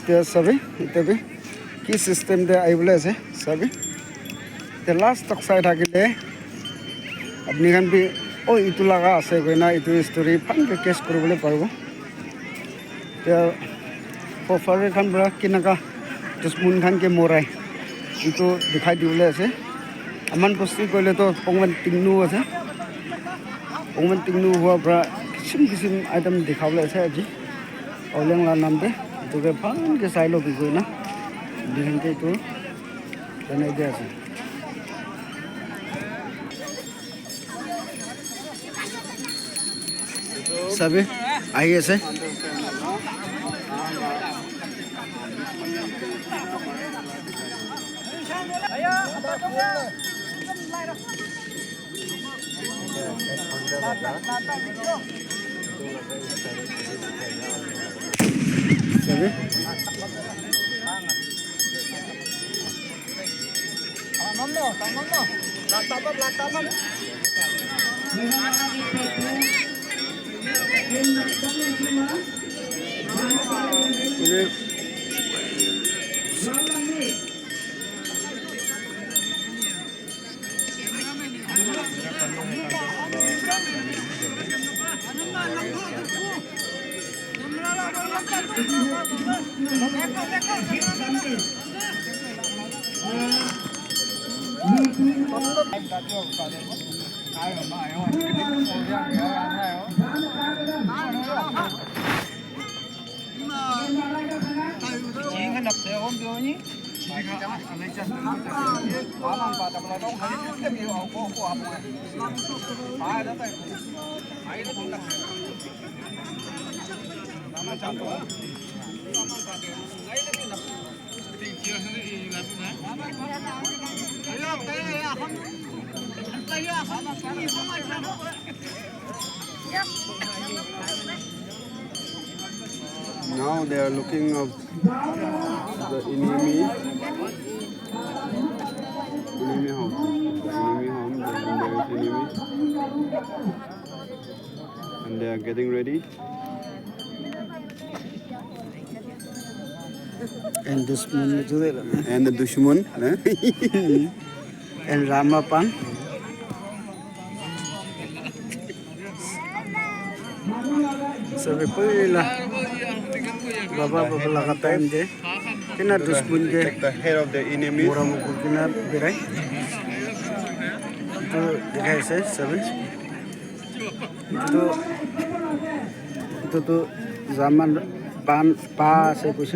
There sabi ite bi ki system de aibole ase sabi the last tak side agile apni khan bi oi itu laga ase koina itu story pan ke case koribole parbo te for fare khan bra kinaka jasmun khan ke morai itu dikhai dibole ase aman posti koile to pongwan tingnu ase pongwan tingnu huwa bra kisim item dikhawle ase aji oleng la namde itu ke pan ke sailo bi koina dihan ke itu tanai dia ase sabi ahi ase sabi Now they are looking of the enemy home. There is enemy, and they are getting ready. And the Dushman, and Ramapan. So we put Baba laga time de kina Dushman ke the head of the enemy Muramuku kina birai to dikhai se sabi itu zaman pan pa se kuch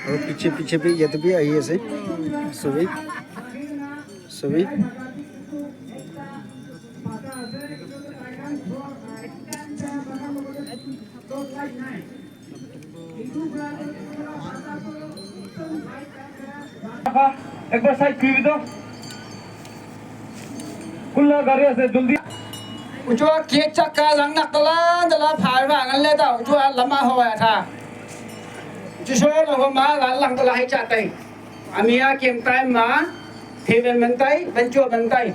और पीछे भी ये तो भी आई है से सभी एक बार साइड क्यों दो कुल्ला गाड़ी से जल्दी जो केक चक्का लंग नकला जला फाड़ वांगल ले दा जो लम्बा हुआ था जिसो लो मा लंग तला है चाहते अमिया केम टाइम मा फेवन मनताई बंचो मनताई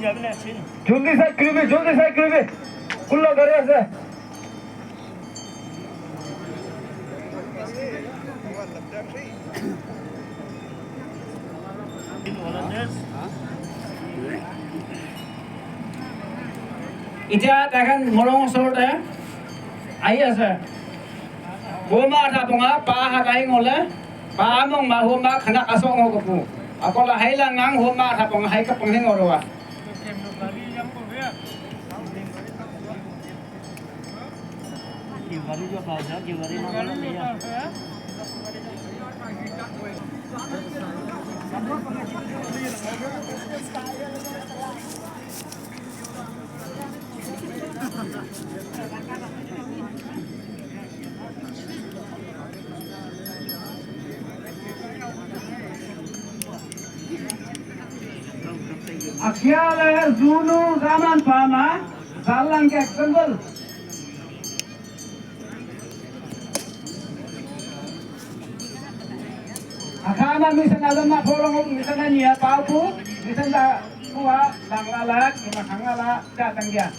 जल्दी साइड क्यों भी कुल्ला गाड़ी से इतिया तखन मोरंग सोटे आई আছে बोमा था तोंगा पा हा गाई ngole pa mong ma ho ma khana asok ngo ko pu akola haila ngang ho ma tha pong hai ka pong heng oro wa Kiwari jo pausa, kiwari na kalau dia. Akyala Zulu zaman pama Salang ke Kembal Akama misan alam na porong misan na niya paupo misan da kuha langlalak imakangala datang dia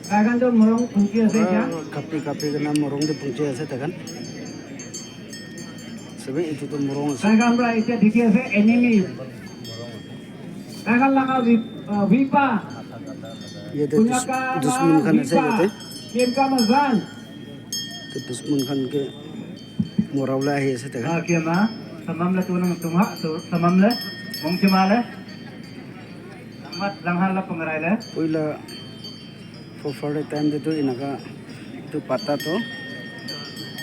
Akan tu morong kunci saja. Kapi kena morong di punci ase tekan. Sebenarnya itu tuh morong ase. Akan berapa itu dikira se enemy. Akan laka vipa. Iya tuh dusman kan ase gitu. Game ka mazan. Tuh dusman kan ke morau lah ase tekan. Kia ma samam la tu nang tungha samam la mong cimala. Amat langhal la pengerai la. Puila for the time itu inaga itu pata to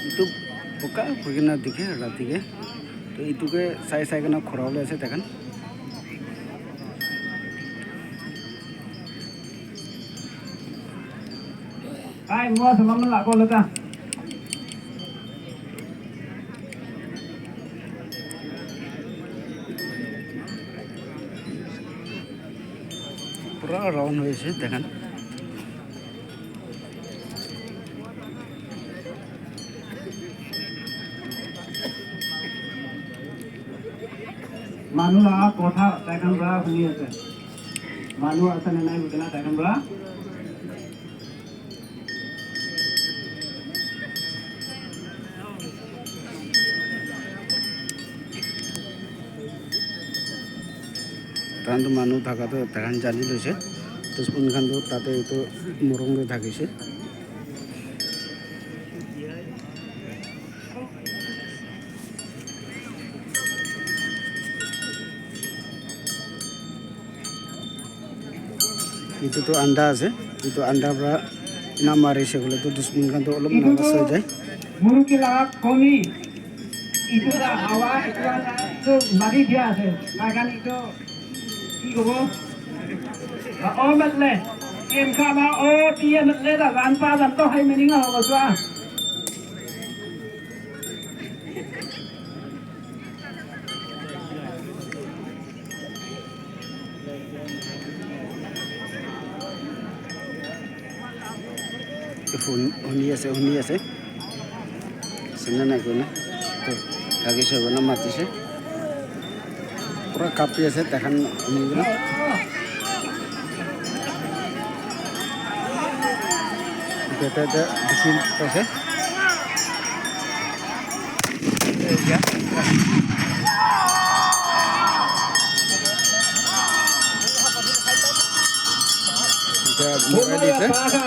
itu buka begina dike rati ke to itu ke saya kena khorau le ase tekan. Ai mua samam la ko la ta. Pura round hoise tekan. Manu lah kota tekan berapa ni ase. Manu asal nai bukan tekan berapa. Tantu manu thaka to tekan jali loise. Terus pun kan to tate itu morong de thakise. Itu tuh anda ase, itu anda bra ina mari segala tuh dusman kan tuh olom nalas saja. Muru kila koni. Itu dah hawa itu mari dia ase. Makan itu ibu. Oh matle. Em kama oh dia matle dah ranpa dan toh hai meninga hawa swa. Huni ase sana naik guna to kaki se guna mati se pura kapi ase tekan huni guna kita ada disin ase ya Mulai dia pakai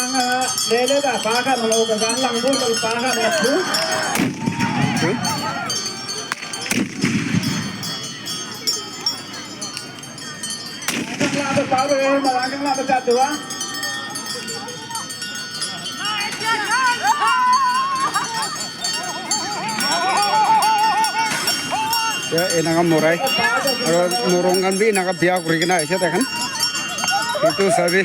lele dah pakai malu kesan langbu kalau pakai langbu. Kalau pakai malah kalau baca tua. ya enaga morai aro morong kan bi enaga biak kurigena ase tekan itu sabi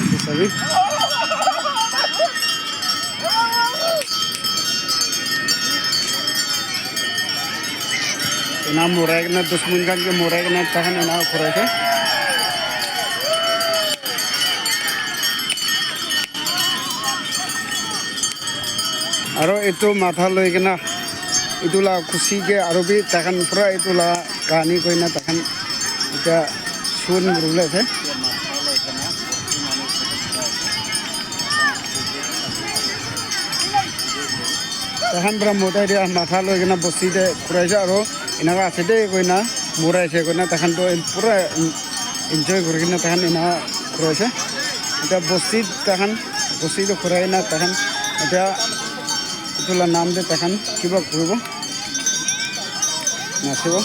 itu sabi ina morai kena dusman kan ke morai kena tahan ina kurai ke aro itu matha loi kena itulah kusi ke aro bi takan pura itulah kahani koina takan ita sun burule se tahan bra modai dia matha loi gena bosi de kurai ja aro inaga ase de koina murai se koina tahan to pura enjoy kori gena tahan ina kurai se eta bosi do kurai na tahan eta itula naam de tahan kiba kuribo nasibo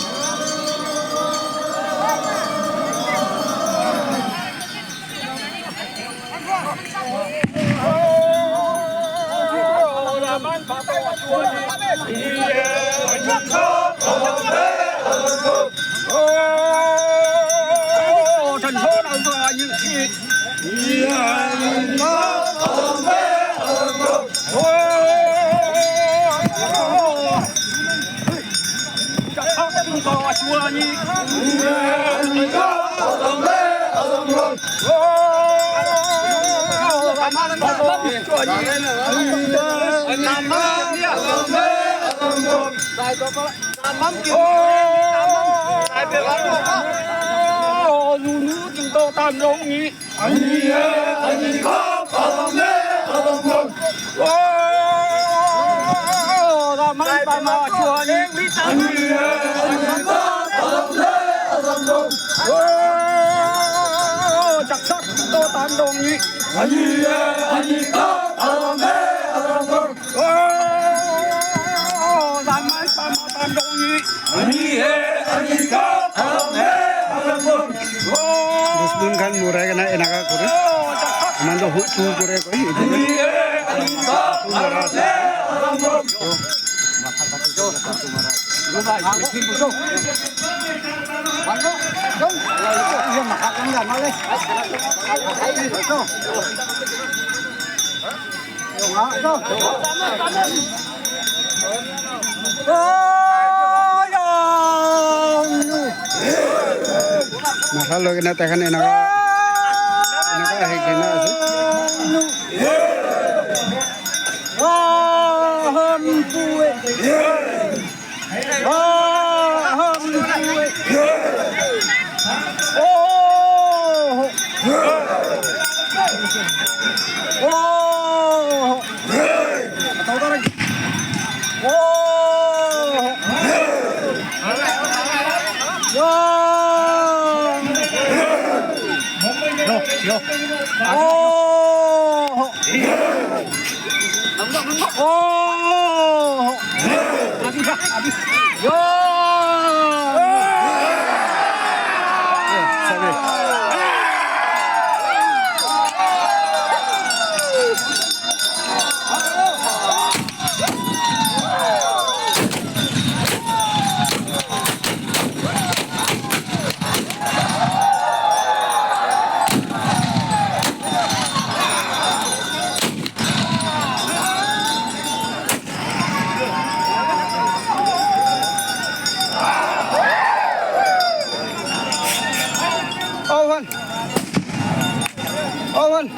Dusbun kan murai kena enaga kore, mando hutu kore koi itu. Mahal lagi na tahan enaga hekena ase. Owen.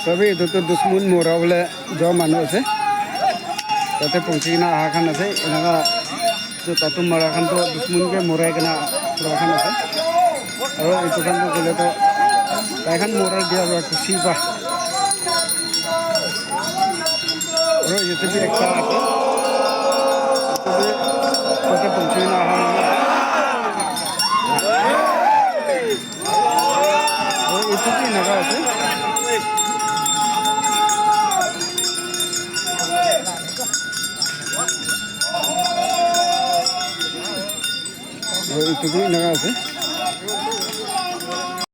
सभी itu tuh dusmun murah boleh jauh mana sih? Tapi fungsi na akan sih, enaga tuh tatu marakan tuh dusmun ke murah kena marakan sih. Kalau itu kan tuh boleh tuh, kan murah dia waktu sibah. Kalau itu भी एक साथ itu pun enggak sih.